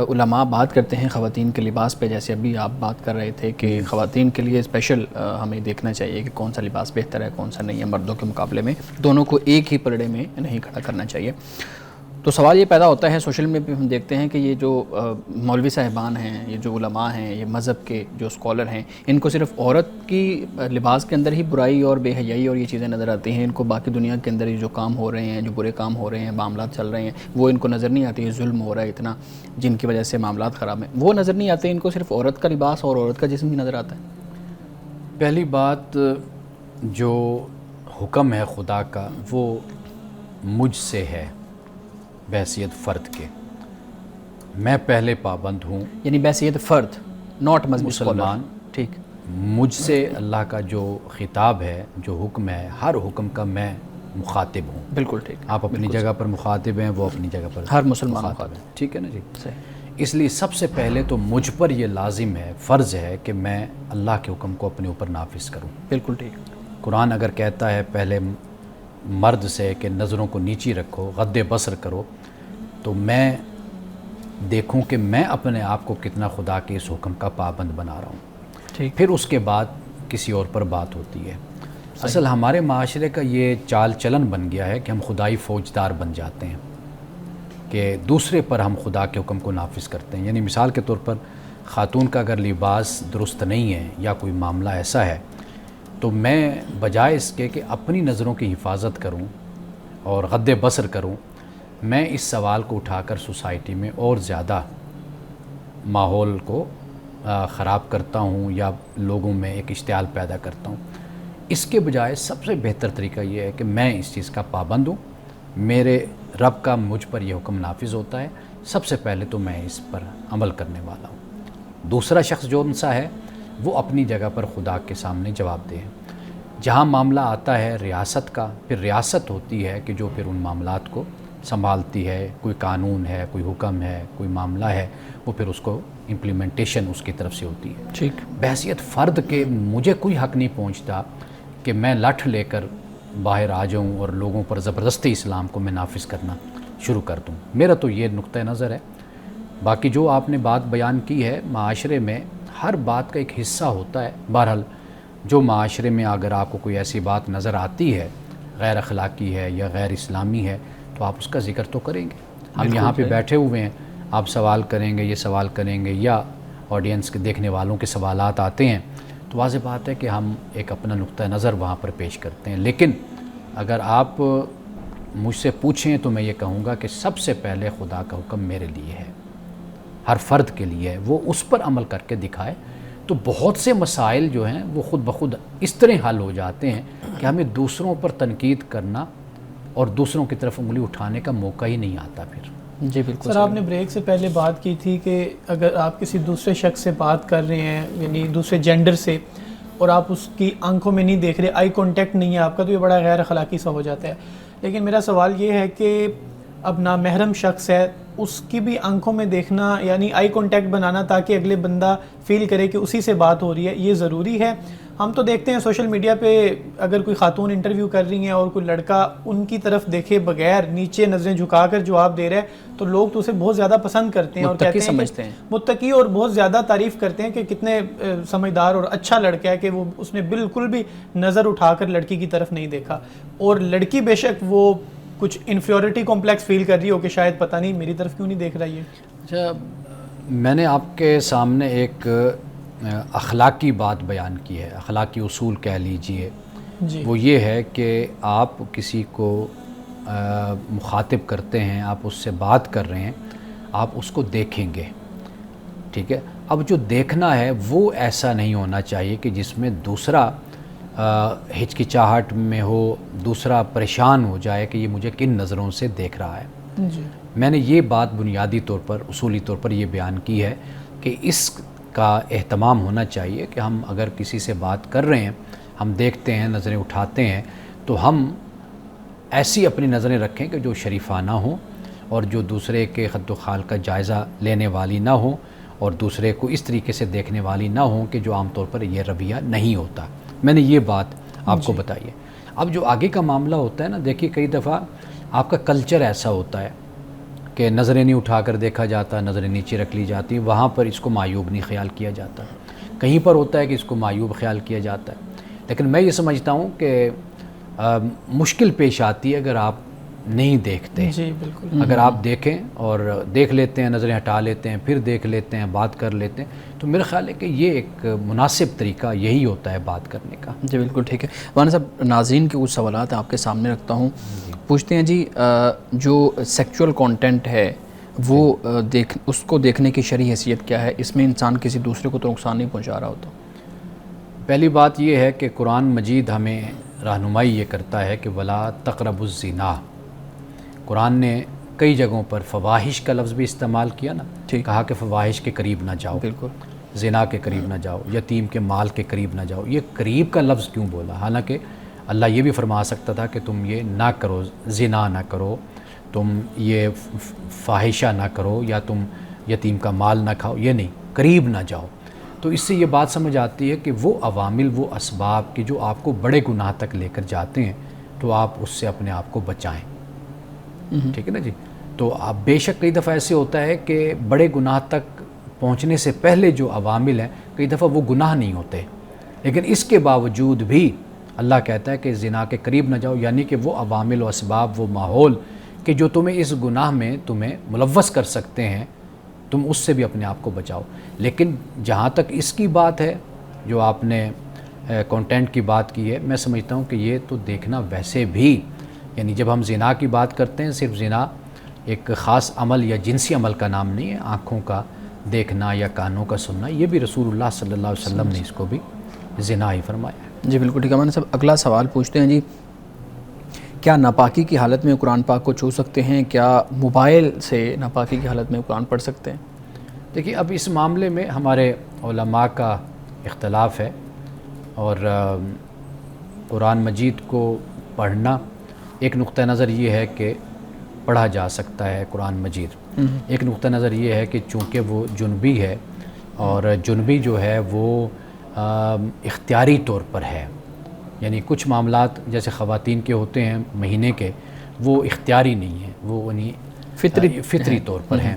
علماء بات کرتے ہیں خواتین کے لباس پہ، جیسے ابھی آپ بات کر رہے تھے کہ خواتین کے لیے اسپیشل ہمیں دیکھنا چاہیے کہ کون سا لباس بہتر ہے کون سا نہیں ہے، مردوں کے مقابلے میں دونوں کو ایک ہی پلڑے میں نہیں کھڑا کرنا چاہیے، تو سوال یہ پیدا ہوتا ہے، سوشل میں بھی ہم دیکھتے ہیں کہ یہ جو مولوی صاحبان ہیں، یہ جو علماء ہیں، یہ مذہب کے جو اسکالر ہیں، ان کو صرف عورت کی لباس کے اندر ہی برائی اور بے حیائی اور یہ چیزیں نظر آتی ہیں، ان کو باقی دنیا کے اندر جو کام ہو رہے ہیں، جو برے کام ہو رہے ہیں، معاملات چل رہے ہیں، وہ ان کو نظر نہیں آتی، ظلم ہو رہا ہے اتنا جن کی وجہ سے معاملات خراب ہیں، وہ نظر نہیں آتے، ان کو صرف عورت کا لباس اور عورت کا جسم ہی نظر آتا ہے۔ پہلی بات جو حکم ہے خدا کا وہ مجھ سے ہے بحیثیت فرد کے، میں پہلے پابند ہوں، یعنی بحیثیت فرد، ناٹ مسلمان، ٹھیک، مجھ سے اللہ کا جو خطاب ہے، جو حکم ہے، ہر حکم کا میں مخاطب ہوں۔ بالکل ٹھیک، آپ اپنی جگہ پر مخاطب ہیں، وہ اپنی جگہ پر ہر مسلمان مخاطب ہیں، ٹھیک ہے نا جی۔ صحیح، اس لیے سب سے پہلے تو مجھ پر یہ لازم ہے، فرض ہے کہ میں اللہ کے حکم کو اپنے اوپر نافذ کروں۔ بالکل ٹھیک، قرآن اگر کہتا ہے پہلے مرد سے کہ نظروں کو نیچی رکھو، غض بصر کرو، تو میں دیکھوں کہ میں اپنے آپ کو کتنا خدا کے اس حکم کا پابند بنا رہا ہوں، ٹھیک، پھر اس کے بعد کسی اور پر بات ہوتی ہے۔ اصل ہمارے معاشرے کا یہ چال چلن بن گیا ہے کہ ہم خدائی فوجدار بن جاتے ہیں، کہ دوسرے پر ہم خدا کے حکم کو نافذ کرتے ہیں۔ یعنی مثال کے طور پر خاتون کا اگر لباس درست نہیں ہے یا کوئی معاملہ ایسا ہے، تو میں بجائے اس کے کہ اپنی نظروں کی حفاظت کروں اور غض بصر کروں، میں اس سوال کو اٹھا کر سوسائٹی میں اور زیادہ ماحول کو خراب کرتا ہوں یا لوگوں میں ایک اشتعال پیدا کرتا ہوں۔ اس کے بجائے سب سے بہتر طریقہ یہ ہے کہ میں اس چیز کا پابند ہوں، میرے رب کا مجھ پر یہ حکم نافذ ہوتا ہے، سب سے پہلے تو میں اس پر عمل کرنے والا ہوں۔ دوسرا شخص جو انسا ہے وہ اپنی جگہ پر خدا کے سامنے جواب دہ ہے۔ جہاں معاملہ آتا ہے ریاست کا، پھر ریاست ہوتی ہے کہ جو پھر ان معاملات کو سنبھالتی ہے، کوئی قانون ہے، کوئی حکم ہے، کوئی معاملہ ہے، وہ پھر اس کو امپلیمنٹیشن اس کی طرف سے ہوتی ہے۔ ٹھیک، بحیثیت فرد کے مجھے کوئی حق نہیں پہنچتا کہ میں لٹھ لے کر باہر آ جاؤں اور لوگوں پر زبردستی اسلام کو میں نافذ کرنا شروع کر دوں۔ میرا تو یہ نقطہ نظر ہے۔ باقی جو آپ نے بات بیان کی ہے، معاشرے میں ہر بات کا ایک حصہ ہوتا ہے۔ بہرحال جو معاشرے میں اگر آپ کو کوئی ایسی بات نظر آتی ہے، غیر اخلاقی ہے یا غیر اسلامی ہے، تو آپ اس کا ذکر تو کریں گے۔ ہم یہاں پہ بیٹھے ہوئے ہیں، آپ سوال کریں گے، یہ سوال کریں گے، یا آڈینس کے دیکھنے والوں کے سوالات آتے ہیں، تو واضح بات ہے کہ ہم ایک اپنا نقطہ نظر وہاں پر پیش کرتے ہیں۔ لیکن اگر آپ مجھ سے پوچھیں تو میں یہ کہوں گا کہ سب سے پہلے خدا کا حکم میرے لیے ہے، ہر فرد کے لیے ہے، وہ اس پر عمل کر کے دکھائے، تو بہت سے مسائل جو ہیں وہ خود بخود اس طرح حل ہو جاتے ہیں کہ ہمیں دوسروں پر تنقید کرنا اور دوسروں کی طرف انگلی اٹھانے کا موقع ہی نہیں آتا پھر۔ جی بالکل سر، آپ نے بریک سے پہلے بات کی تھی کہ اگر آپ کسی دوسرے شخص سے بات کر رہے ہیں، یعنی دوسرے جینڈر سے، اور آپ اس کی آنکھوں میں نہیں دیکھ رہے، آئی کانٹیکٹ نہیں ہے آپ کا، تو یہ بڑا غیر اخلاقی سا ہو جاتا ہے۔ لیکن میرا سوال یہ ہے کہ اب نامحرم شخص ہے، اس کی بھی آنکھوں میں دیکھنا، یعنی آئی کانٹیکٹ بنانا تاکہ اگلے بندہ فیل کرے کہ اسی سے بات ہو رہی ہے، یہ ضروری ہے؟ ہم تو دیکھتے ہیں سوشل میڈیا پہ اگر کوئی خاتون انٹرویو کر رہی ہیں اور کوئی لڑکا ان کی طرف دیکھے بغیر نیچے نظریں جھکا کر جواب دے رہا ہے، تو لوگ تو اسے بہت زیادہ پسند کرتے ہیں اور کہتے ہیں سمجھتے ہیں، متقی، اور بہت زیادہ تعریف کرتے ہیں کہ کتنے سمجھدار اور اچھا لڑکا ہے کہ وہ اس نے بالکل بھی نظر اٹھا کر لڑکی کی طرف نہیں دیکھا، اور لڑکی بے شک وہ کچھ انفیورٹی کمپلیکس فیل کر رہی ہو کہ شاید پتہ نہیں میری طرف کیوں نہیں دیکھ رہا یہ۔ اچھا، میں نے آپ کے سامنے ایک اخلاقی بات بیان کی ہے، اخلاقی اصول کہہ لیجئے، جی، وہ یہ ہے کہ آپ کسی کو مخاطب کرتے ہیں، آپ اس سے بات کر رہے ہیں، آپ اس کو دیکھیں گے، ٹھیک ہے؟ اب جو دیکھنا ہے وہ ایسا نہیں ہونا چاہیے کہ جس میں دوسرا ہچکچاہٹ میں ہو، دوسرا پریشان ہو جائے کہ یہ مجھے کن نظروں سے دیکھ رہا ہے۔ جی، میں نے یہ بات بنیادی طور پر، اصولی طور پر یہ بیان کی ہے کہ اس کا اہتمام ہونا چاہیے کہ ہم اگر کسی سے بات کر رہے ہیں، ہم دیکھتے ہیں، نظریں اٹھاتے ہیں، تو ہم ایسی اپنی نظریں رکھیں کہ جو شریفانہ ہوں اور جو دوسرے کے خد و خال کا جائزہ لینے والی نہ ہوں، اور دوسرے کو اس طریقے سے دیکھنے والی نہ ہوں کہ جو عام طور پر یہ رویہ نہیں ہوتا۔ میں نے یہ بات آپ کو بتائی ہے۔ اب جو آگے کا معاملہ ہوتا ہے نا، دیکھیے کئی دفعہ آپ کا کلچر ایسا ہوتا ہے کہ نظریں نہیں اٹھا کر دیکھا جاتا، نظریں نیچے رکھ لی جاتی، وہاں پر اس کو معیوب نہیں خیال کیا جاتا. کہیں پر ہوتا ہے کہ اس کو معیوب خیال کیا جاتا ہے. لیکن میں یہ سمجھتا ہوں کہ مشکل پیش آتی ہے اگر آپ نہیں دیکھتے. جی بالکل. اگر آپ دیکھیں اور دیکھ لیتے ہیں، نظریں ہٹا لیتے ہیں، پھر دیکھ لیتے ہیں، بات کر لیتے ہیں، تو میرا خیال ہے کہ یہ ایک مناسب طریقہ یہی ہوتا ہے بات کرنے کا. جی بالکل ٹھیک ہے. مولانا صاحب ناظرین کے کچھ سوالات آپ کے سامنے رکھتا ہوں. پوچھتے ہیں جی جو سیکچول کانٹینٹ ہے وہ اس کو دیکھنے کی شرعی حیثیت کیا ہے؟ اس میں انسان کسی دوسرے کو تو نقصان نہیں پہنچا رہا ہوتا. پہلی بات یہ ہے کہ قرآن مجید ہمیں رہنمائی یہ کرتا ہے کہ ولا تقربوا الزنا. قرآن نے کئی جگہوں پر فواحش کا لفظ بھی استعمال کیا نا، کہا کہ فواحش کے قریب نہ جاؤ، بالکل زنا کے قریب نہ جاؤ، یتیم کے مال کے قریب نہ جاؤ. یہ قریب کا لفظ کیوں بولا؟ حالانکہ اللہ یہ بھی فرما سکتا تھا کہ تم یہ نہ کرو، زنا نہ کرو، تم یہ فاحشہ نہ کرو، یا تم یتیم کا مال نہ کھاؤ. یہ نہیں، قریب نہ جاؤ. تو اس سے یہ بات سمجھ آتی ہے کہ وہ عوامل، وہ اسباب کہ جو آپ کو بڑے گناہ تک لے کر جاتے ہیں، تو آپ اس سے اپنے آپ کو بچائیں. ٹھیک ہے نا جی. تو آپ بے شک کئی دفعہ ایسے ہوتا ہے کہ بڑے گناہ تک پہنچنے سے پہلے جو عوامل ہیں کئی دفعہ وہ گناہ نہیں ہوتے، لیکن اس کے باوجود بھی اللہ کہتا ہے کہ زنا کے قریب نہ جاؤ. یعنی کہ وہ عوامل و اسباب، وہ ماحول کہ جو تمہیں اس گناہ میں تمہیں ملوث کر سکتے ہیں، تم اس سے بھی اپنے آپ کو بچاؤ. لیکن جہاں تک اس کی بات ہے جو آپ نے کانٹینٹ کی بات کی ہے، میں سمجھتا ہوں کہ یہ تو دیکھنا ویسے بھی، یعنی جب ہم زنا کی بات کرتے ہیں، صرف زنا ایک خاص عمل یا جنسی عمل کا نام نہیں ہے. آنکھوں کا دیکھنا یا کانوں کا سننا، یہ بھی رسول اللہ صلی اللہ علیہ وسلم نے اس کو بھی زنا ہی فرمایا ہے. جی بالکل ٹھیک ہے. مولانا صاحب اگلا سوال پوچھتے ہیں جی، کیا ناپاکی کی حالت میں قرآن پاک کو چھو سکتے ہیں؟ کیا موبائل سے ناپاکی کی حالت میں قرآن پڑھ سکتے ہیں؟ دیکھیے اب اس معاملے میں ہمارے علماء کا اختلاف ہے، اور قرآن مجید کو پڑھنا، ایک نقطہ نظر یہ ہے کہ پڑھا جا سکتا ہے قرآن مجید. ایک نقطہ نظر یہ ہے کہ چونکہ وہ جنبی ہے، اور جنبی جو ہے وہ اختیاری طور پر ہے. یعنی کچھ معاملات جیسے خواتین کے ہوتے ہیں مہینے کے، وہ اختیاری نہیں ہیں، وہ یعنی فطری طور پر ہیں.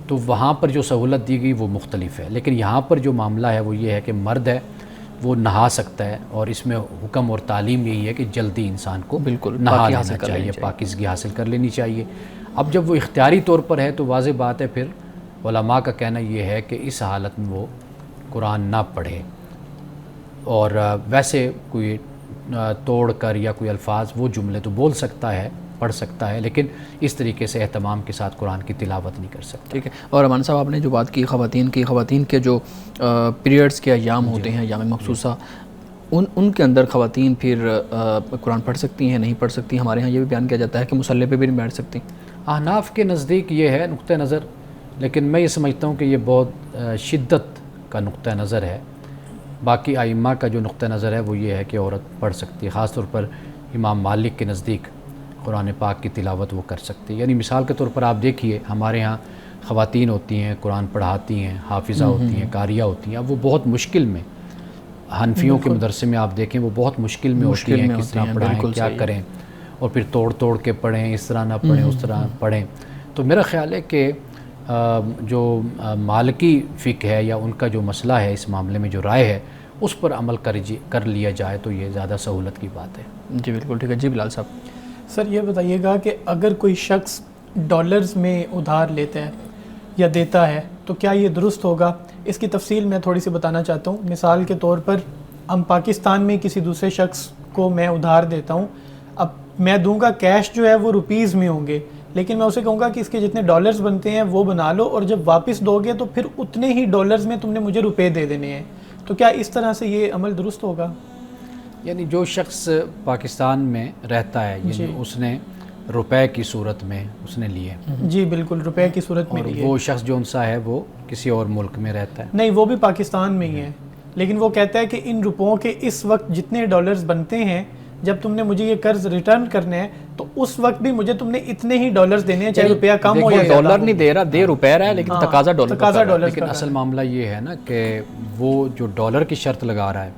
تو وہاں پر جو سہولت دی گئی وہ مختلف ہے. لیکن یہاں پر جو معاملہ ہے وہ یہ ہے کہ مرد ہے وہ نہا سکتا ہے، اور اس میں حکم اور تعلیم یہی ہے کہ جلدی انسان کو بالکل نہا لینا چاہیے، پاکیزگی حاصل کر لینی چاہیے. اب جب وہ اختیاری طور پر ہے تو واضح بات ہے، پھر علماء کا کہنا یہ ہے کہ اس حالت میں وہ قرآن نہ پڑھے. اور ویسے کوئی توڑ کر یا کوئی الفاظ وہ جملے تو بول سکتا ہے، پڑھ سکتا ہے، لیکن اس طریقے سے اہتمام کے ساتھ قرآن کی تلاوت نہیں کر سکتا. ٹھیک ہے. اور امان صاحب آپ نے جو بات کی خواتین کے جو پیریڈز کے ایام ہوتے ہیں، ایام مخصوصہ، ان کے اندر خواتین پھر قرآن پڑھ سکتی ہیں، نہیں پڑھ سکتی؟ ہمارے ہاں یہ بھی بیان کیا جاتا ہے کہ مصلی پہ بھی نہیں بیٹھ سکتی. احناف کے نزدیک یہ ہے نقطہ نظر، لیکن میں یہ سمجھتا ہوں کہ یہ بہت شدت کا نقطہ نظر ہے. باقی ائمہ کا جو نقطہ نظر ہے وہ یہ ہے کہ عورت پڑھ سکتی ہے. خاص طور پر امام مالک کے نزدیک قرآن پاک کی تلاوت وہ کر سکتی ہے. یعنی مثال کے طور پر آپ دیکھیے ہمارے ہاں خواتین ہوتی ہیں، قرآن پڑھاتی ہیں، حافظہ ہوتی ہیں، قاریہ ہوتی ہیں. اب وہ بہت مشکل میں، حنفیوں کے مدرسے میں آپ دیکھیں وہ بہت مشکل میں ہوتی ہیں، کس طرح پڑھائیں، کیا کریں، اور پھر توڑ کے پڑھیں، اس طرح نہ پڑھیں، اس طرح پڑھیں. تو میرا خیال ہے کہ جو مالکی فقہ ہے یا ان کا جو مسئلہ ہے اس معاملے میں، جو رائے ہے، اس پر عمل کر لیا جائے تو یہ زیادہ سہولت کی بات ہے. جی بالکل ٹھیک ہے. جی بلال صاحب. سر یہ بتائیے گا کہ اگر کوئی شخص ڈالرز میں ادھار لیتا ہے یا دیتا ہے تو کیا یہ درست ہوگا؟ اس کی تفصیل میں تھوڑی سی بتانا چاہتا ہوں. مثال کے طور پر ہم پاکستان میں کسی دوسرے شخص کو میں ادھار دیتا ہوں، اب میں دوں گا کیش جو ہے وہ روپیز میں ہوں گے، لیکن میں اسے کہوں گا کہ اس کے جتنے ڈالرز بنتے ہیں وہ بنا لو، اور جب واپس دو گے تو پھر اتنے ہی ڈالرز میں تم نے مجھے روپے دے دینے ہیں. تو کیا اس طرح سے یہ عمل درست ہوگا؟ یعنی جو شخص پاکستان میں رہتا ہے، یعنی اس نے روپے کی صورت میں اس نے لیے. جی بالکل، روپے کی صورت میں لیے. وہ شخص جو انسا ہے وہ کسی اور ملک میں رہتا ہے؟ نہیں، وہ بھی پاکستان میں ہی ہے، لیکن وہ کہتا ہے کہ ان روپوں کے اس وقت جتنے ڈالرز بنتے ہیں، جب تم نے مجھے یہ قرض ریٹرن کرنا ہے تو اس وقت بھی مجھے تم نے اتنے ہی ڈالرز دینے ہیں، چاہے روپیہ کم ہو یا زیادہ. ڈالر نہیں دے رہا، دے روپے رہا ہے، لیکن تقاضا ڈالر. لیکن اصل معاملہ یہ ہے نا کہ وہ جو ڈالر کی شرط لگا رہا ہے،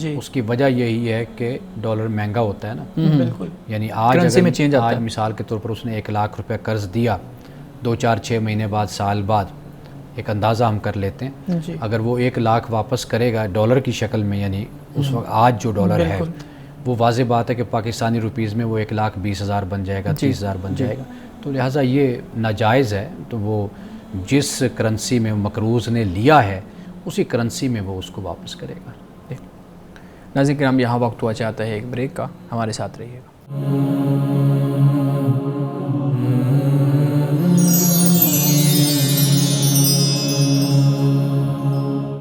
اس کی وجہ یہی ہے کہ ڈالر مہنگا ہوتا ہے نا. بالکل. یعنی آج مثال کے طور پر اس نے 1 لاکھ روپے قرض دیا، 2-4-6 مہینے بعد سال بعد ایک اندازہ ہم کر لیتے ہیں. جی اگر وہ 1 لاکھ واپس کرے گا ڈالر کی شکل میں، یعنی اس وقت آج جو ڈالر ہے وہ واضح بات ہے کہ پاکستانی روپیز میں وہ 1,20,000 بن جائے گا، 30,000 بن جائے گا. تو لہٰذا یہ ناجائز ہے. تو وہ جس کرنسی میں مقروض نے لیا ہے اسی کرنسی میں وہ اس کو واپس کرے گا. ناظرین کرام، یہاں وقت ہوا چاہتا ہے ایک بریک کا، ہمارے ساتھ رہیے گا.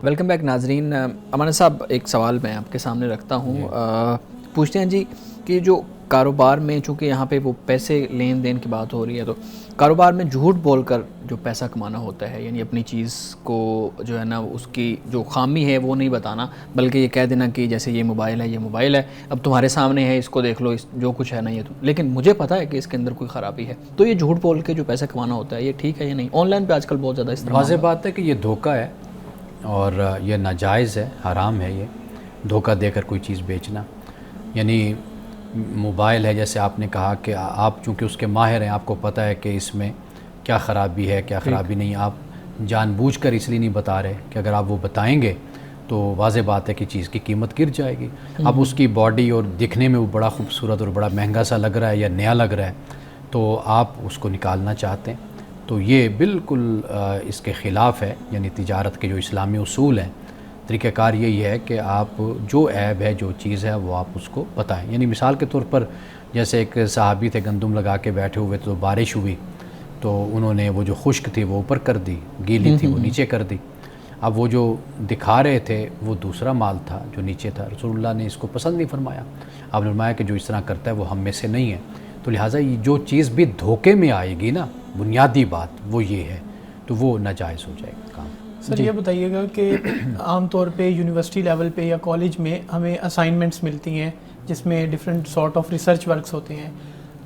ویلکم بیک ناظرین. امان صاحب، ایک سوال میں آپ کے سامنے رکھتا ہوں. پوچھتے ہیں جی کہ جو کاروبار میں، چونکہ یہاں پہ وہ پیسے لین دین کی بات ہو رہی ہے، تو کاروبار میں جھوٹ بول کر جو پیسہ کمانا ہوتا ہے، یعنی اپنی چیز کو جو ہے نا اس کی جو خامی ہے وہ نہیں بتانا، بلکہ یہ کہہ دینا کہ جیسے یہ موبائل ہے اب تمہارے سامنے ہے، اس کو دیکھ لو، جو کچھ ہے نا یہ تو، لیکن مجھے پتہ ہے کہ اس کے اندر کوئی خرابی ہے. تو یہ جھوٹ بول کے جو پیسہ کمانا ہوتا ہے یہ ٹھیک ہے یا نہیں؟ آن لائن پہ آج کل بہت زیادہ استعمال. واضح بات ہے کہ یہ دھوکہ ہے اور یہ ناجائز ہے، حرام ہے یہ دھوکہ دے کر کوئی چیز بیچنا. یعنی موبائل ہے، جیسے آپ نے کہا کہ آپ چونکہ اس کے ماہر ہیں، آپ کو پتہ ہے کہ اس میں کیا خرابی ہے کیا خرابی نہیں. آپ جان بوجھ کر اس لیے نہیں بتا رہے کہ اگر آپ وہ بتائیں گے تو واضح بات ہے کہ چیز کی قیمت گر جائے گی. اب اس کی باڈی اور دکھنے میں وہ بڑا خوبصورت اور بڑا مہنگا سا لگ رہا ہے یا نیا لگ رہا ہے، تو آپ اس کو نکالنا چاہتے ہیں. تو یہ بالکل اس کے خلاف ہے. یعنی تجارت کے جو اسلامی اصول ہیں، طریقہ کار یہی ہے کہ آپ جو عیب ہے، جو چیز ہے، وہ آپ اس کو بتائیں. یعنی مثال کے طور پر جیسے ایک صحابی تھے، گندم لگا کے بیٹھے ہوئے، تو بارش ہوئی تو انہوں نے وہ جو خشک تھی وہ اوپر کر دی، گیلی تھی وہ نیچے کر دی. اب وہ جو دکھا رہے تھے وہ دوسرا مال تھا جو نیچے تھا. رسول اللہ نے اس کو پسند نہیں فرمایا. آپ نے فرمایا کہ جو اس طرح کرتا ہے وہ ہم میں سے نہیں ہے. تو لہٰذا یہ جو چیز بھی دھوکے میں آئے گی نا، بنیادی بات وہ یہ ہے، تو وہ ناجائز ہو جائے گا کام. سر یہ بتائیے گا کہ عام طور پہ یونیورسٹی لیول پہ یا کالج میں ہمیں اسائنمنٹس ملتی ہیں جس میں different sort of research works ہوتے ہیں.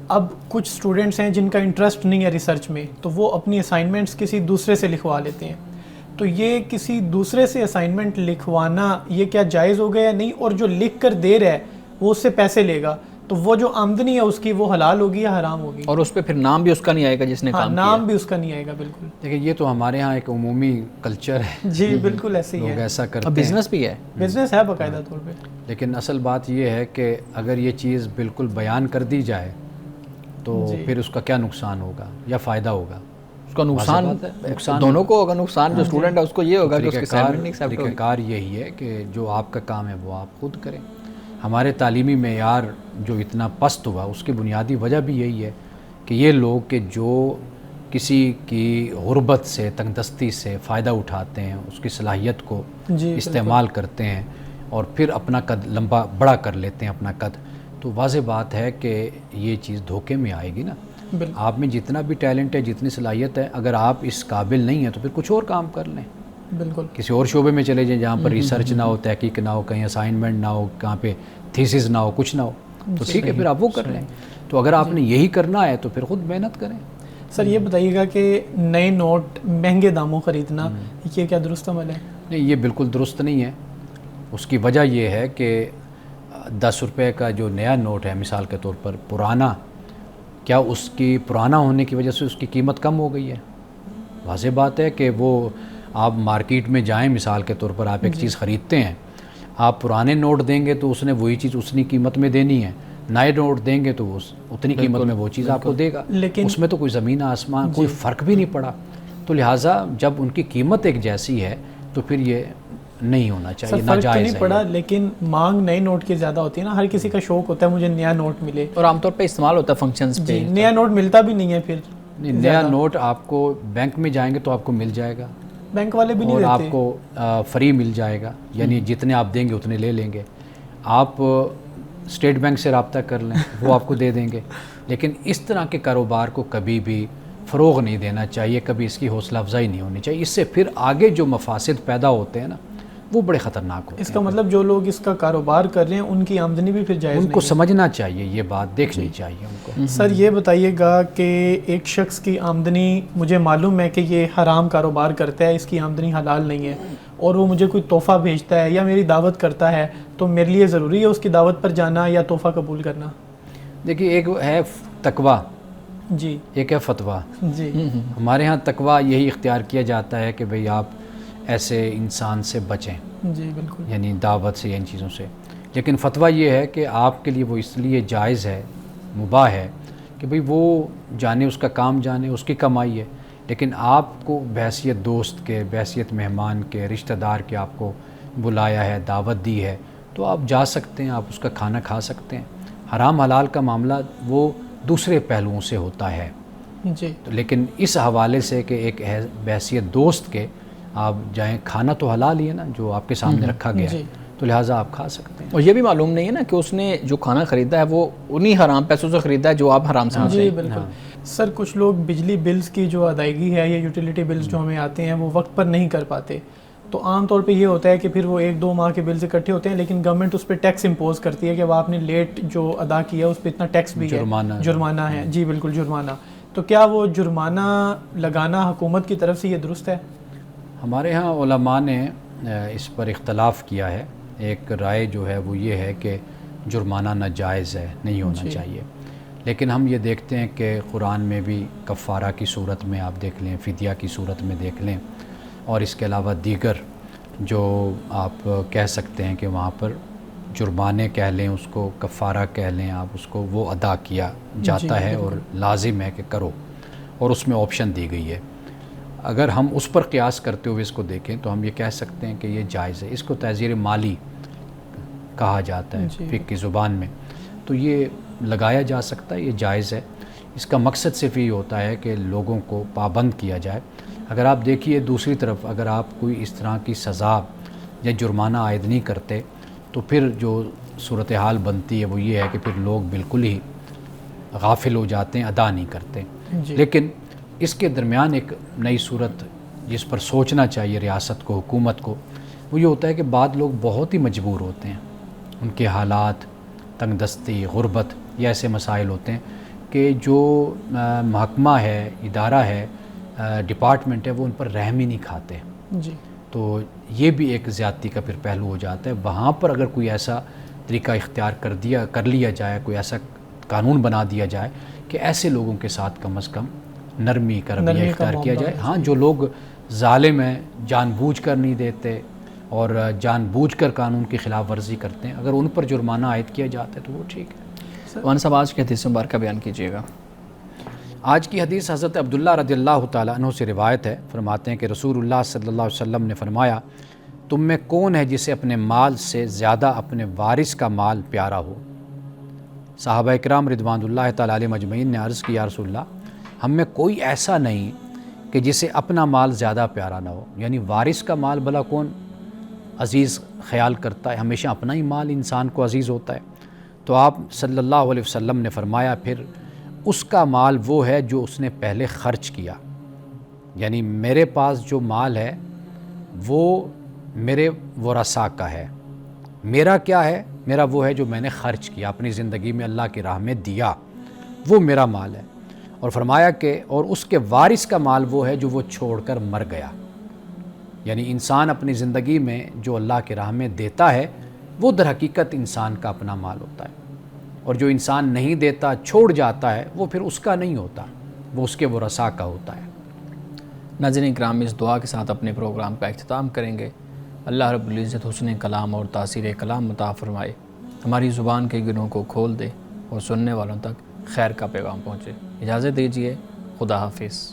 اب کچھ اسٹوڈنٹس ہیں جن کا انٹرسٹ نہیں ہے ریسرچ میں، تو وہ اپنی اسائنمنٹس کسی دوسرے سے لکھوا لیتے ہیں. تو یہ کسی دوسرے سے اسائنمنٹ لکھوانا یہ کیا جائز ہو گیا یا نہیں؟ اور جو لکھ کر دے رہا ہے وہ اس سے پیسے لے گا، تو وہ جو آمدنی ہے اس کی وہ حلال ہوگی یا حرام ہوگی؟ اور اس پہ پھر نام بھی اس کا نہیں آئے گا جس نے کام کیا. نام بھی اس کا نہیں آئے گا. بالکل. دیکھیں یہ تو ہمارے ہاں ایک عمومی کلچر ہے. جی بالکل ایسے ہی ہے. لوگ ایسا کرتے ہیں. بزنس بھی ہے، بزنس ہے باقاعدہ طور پہ. لیکن اصل بات یہ ہے کہ اگر یہ چیز بالکل بیان کر دی جائے تو پھر اس کا کیا نقصان ہوگا یا فائدہ ہوگا؟ اس کا نقصان دونوں کو ہوگا. نقصان جو اسٹوڈنٹ ہے اس کو یہ ہوگا کہ اس کے اسائنمنٹ نہیں ایکسیپٹ ہوگی. طریقہ کار یہی ہے کہ جو آپ کا کام ہے وہ آپ خود کریں. ہمارے تعلیمی معیار جو اتنا پست ہوا اس کی بنیادی وجہ بھی یہی ہے کہ یہ لوگ کہ جو کسی کی غربت سے، تنگ دستی سے فائدہ اٹھاتے ہیں، اس کی صلاحیت کو استعمال کرتے ہیں اور پھر اپنا قد لمبا بڑا کر لیتے ہیں اپنا قد. تو واضح بات ہے کہ یہ چیز دھوکے میں آئے گی نا. آپ میں جتنا بھی ٹیلنٹ ہے، جتنی صلاحیت ہے، اگر آپ اس قابل نہیں ہیں تو پھر کچھ اور کام کر لیں. بالکل. کسی اور شعبے میں چلے جائیں جہاں پر ریسرچ نہ ہو، تحقیق نہ ہو، کہیں اسائنمنٹ نہ ہو، کہاں پہ تھیسس نہ ہو، کچھ نہ ہو، تو ٹھیک ہے پھر آپ وہ کر لیں. تو اگر آپ نے یہی کرنا ہے تو پھر خود محنت کریں. سر یہ بتائیے گا کہ نئے نوٹ مہنگے داموں خریدنا یہ کیا درست عمل ہے؟ نہیں، یہ بالکل درست نہیں ہے. اس کی وجہ یہ ہے کہ 10 روپے کا جو نیا نوٹ ہے مثال کے طور پر پرانا، کیا اس کی پرانا ہونے کی وجہ سے اس کی قیمت کم ہو گئی ہے؟ واضح بات ہے کہ وہ آپ مارکیٹ میں جائیں، مثال کے طور پر آپ ایک چیز خریدتے ہیں، آپ پرانے نوٹ دیں گے تو اس نے وہی چیز اتنی قیمت میں دینی ہے، نئے نوٹ دیں گے تو وہ اتنی قیمت میں وہ چیز آپ کو دے گا. لیکن اس میں تو کوئی زمین آسمان کوئی فرق بھی نہیں پڑا. تو لہٰذا جب ان کی قیمت ایک جیسی ہے تو پھر یہ نہیں ہونا چاہیے، ناجائز نہیں پڑا. لیکن مانگ نئے نوٹ کی زیادہ ہوتی ہے نا، ہر کسی کا شوق ہوتا ہے مجھے نیا نوٹ ملے، اور عام طور پہ استعمال ہوتا ہے فنکشنز پہ. نیا نوٹ ملتا بھی نہیں ہے. پھر نیا نوٹ آپ کو بینک میں جائیں گے تو آپ کو مل جائے گا، بینک والے بھی نہیں اور دیتے، آپ کو فری مل جائے گا. یعنی جتنے آپ دیں گے اتنے لے لیں گے. آپ اسٹیٹ بینک سے رابطہ کر لیں، وہ آپ کو دے دیں گے. لیکن اس طرح کے کاروبار کو کبھی بھی فروغ نہیں دینا چاہیے، کبھی اس کی حوصلہ افزائی نہیں ہونی چاہیے. اس سے پھر آگے جو مفاسد پیدا ہوتے ہیں نا وہ بڑے خطرناک ہوتے ہیں. اس کا مطلب جو لوگ اس کا کاروبار کر رہے ہیں ان کی آمدنی بھی پھر جائز نہیں ہے. ان کو سمجھنا چاہیے، یہ بات دیکھنی چاہیے ان کو. سر یہ بتائیے گا کہ ایک شخص کی آمدنی مجھے معلوم ہے کہ یہ حرام کاروبار کرتا ہے، اس کی آمدنی حلال نہیں ہے، اور وہ مجھے کوئی تحفہ بھیجتا ہے یا میری دعوت کرتا ہے، تو میرے لیے ضروری ہے اس کی دعوت پر جانا یا تحفہ قبول کرنا؟ دیکھیے ایک ہے تقویٰ جی ایک ہے فتویٰ. جی ہمارے ہاں تقویٰ یہی اختیار کیا جاتا ہے کہ بھئی آپ ایسے انسان سے بچیں، جی بالکل. یعنی دعوت سے یا ان چیزوں سے. لیکن فتویٰ یہ ہے کہ آپ کے لیے وہ اس لیے جائز ہے، مباح ہے کہ بھئی وہ جانے، اس کا کام جانے، اس کی کمائی ہے. لیکن آپ کو بحیثیت دوست کے، بحیثیت مہمان کے، رشتہ دار کے آپ کو بلایا ہے، دعوت دی ہے، تو آپ جا سکتے ہیں، آپ اس کا کھانا کھا سکتے ہیں. حرام حلال کا معاملہ وہ دوسرے پہلوؤں سے ہوتا ہے. جی لیکن اس حوالے سے کہ ایک بحیثیت دوست کے آپ جائیں، کھانا تو حلال ہی ہے نا جو آپ کے سامنے رکھا گیا ہے، تو لہٰذا آپ کھا سکتے ہیں. اور یہ بھی معلوم نہیں ہے نا کہ اس نے جو کھانا خریدا ہے وہ انہی حرام پیسوں سے خریدا ہے جو آپ حرام سمجھتے ہیں. جی بالکل. سر کچھ لوگ بجلی بلز کی جو ادائیگی ہے یا یوٹیلیٹی بلز جو ہمیں آتے ہیں وہ وقت پر نہیں کر پاتے، تو عام طور پہ یہ ہوتا ہے کہ پھر وہ 1-2 ماہ کے بلز اکٹھے ہوتے ہیں، لیکن گورنمنٹ اس پہ ٹیکس امپوز کرتی ہے کہ اب آپ نے لیٹ جو ادا کیا اس پہ اتنا ٹیکس بھی ہے، جرمانہ ہے. جی بالکل جرمانہ. تو کیا وہ جرمانہ لگانا حکومت کی طرف سے یہ درست ہے؟ ہمارے ہاں علماء نے اس پر اختلاف کیا ہے. ایک رائے جو ہے وہ یہ ہے کہ جرمانہ ناجائز ہے، نہیں ہونا چاہیے. لیکن ہم یہ دیکھتے ہیں کہ قرآن میں بھی کفارہ کی صورت میں آپ دیکھ لیں، فدیہ کی صورت میں دیکھ لیں، اور اس کے علاوہ دیگر جو آپ کہہ سکتے ہیں کہ وہاں پر جرمانے کہہ لیں، اس کو کفارہ کہہ لیں آپ، اس کو وہ ادا کیا جاتا ہے اور لازم ہے کہ کرو، اور اس میں آپشن دی گئی ہے. اگر ہم اس پر قیاس کرتے ہوئے اس کو دیکھیں تو ہم یہ کہہ سکتے ہیں کہ یہ جائز ہے. اس کو تعزیر مالی کہا جاتا ہے فقہ کی زبان میں. تو یہ لگایا جا سکتا ہے، یہ جائز ہے. اس کا مقصد صرف یہ ہوتا ہے کہ لوگوں کو پابند کیا جائے. اگر آپ دیکھیے دوسری طرف اگر آپ کوئی اس طرح کی سزا یا جرمانہ عائد نہیں کرتے تو پھر جو صورتحال بنتی ہے وہ یہ ہے کہ پھر لوگ بالکل ہی غافل ہو جاتے ہیں، ادا نہیں کرتے. لیکن اس کے درمیان ایک نئی صورت جس پر سوچنا چاہیے ریاست کو، حکومت کو، وہ یہ ہوتا ہے کہ بعض لوگ بہت ہی مجبور ہوتے ہیں، ان کے حالات، تنگ دستی، غربت، یہ ایسے مسائل ہوتے ہیں کہ جو محکمہ ہے، ادارہ ہے، ڈپارٹمنٹ ہے، وہ ان پر رحم ہی نہیں کھاتے. جی تو یہ بھی ایک زیادتی کا پھر پہلو ہو جاتا ہے. وہاں پر اگر کوئی ایسا طریقہ اختیار کر لیا جائے، کوئی ایسا قانون بنا دیا جائے کہ ایسے لوگوں کے ساتھ کم از کم نرمی کا رویہ اختیار کیا جائے. ہاں جو لوگ ظالم ہیں، جان بوجھ کر نہیں دیتے اور جان بوجھ کر قانون کی خلاف ورزی کرتے ہیں، اگر ان پر جرمانہ عائد کیا جاتا ہے تو وہ ٹھیک ہے. مولانا صاحب آج کی حدیث مبارکہ بیان کیجیے گا. آج کی حدیث حضرت عبداللہ رضی اللہ تعالیٰ عنہ سے روایت ہے. فرماتے ہیں کہ رسول اللہ صلی اللہ علیہ وسلم نے فرمایا، تم میں کون ہے جسے اپنے مال سے زیادہ اپنے وارث کا مال پیارا ہو؟ صحابہ اکرام رضوان اللہ تعالیٰ علیہ مجمعین نے عرض کی، یا رسول اللہ، ہم میں کوئی ایسا نہیں کہ جسے اپنا مال زیادہ پیارا نہ ہو. یعنی وارث کا مال بھلا کون عزیز خیال کرتا ہے؟ ہمیشہ اپنا ہی مال انسان کو عزیز ہوتا ہے. تو آپ صلی اللہ علیہ وسلم نے فرمایا، پھر اس کا مال وہ ہے جو اس نے پہلے خرچ کیا. یعنی میرے پاس جو مال ہے وہ میرے ورثاء کا ہے. میرا کیا ہے؟ میرا وہ ہے جو میں نے خرچ کیا، اپنی زندگی میں اللہ کی راہ میں دیا، وہ میرا مال ہے. اور فرمایا کہ اور اس کے وارث کا مال وہ ہے جو وہ چھوڑ کر مر گیا. یعنی انسان اپنی زندگی میں جو اللہ کی راہ میں دیتا ہے وہ در حقیقت انسان کا اپنا مال ہوتا ہے، اور جو انسان نہیں دیتا، چھوڑ جاتا ہے، وہ پھر اس کا نہیں ہوتا، وہ اس کے ورثاء کا ہوتا ہے. ناظرین کرام، اس دعا کے ساتھ اپنے پروگرام کا اختتام کریں گے. اللہ رب العزت حسن کلام اور تاثیر کلام عطا فرمائے، ہماری زبان کے گنہوں کو کھول دے اور سننے والوں تک خیر کا پیغام پہنچے. اجازت دیجیے، خدا حافظ.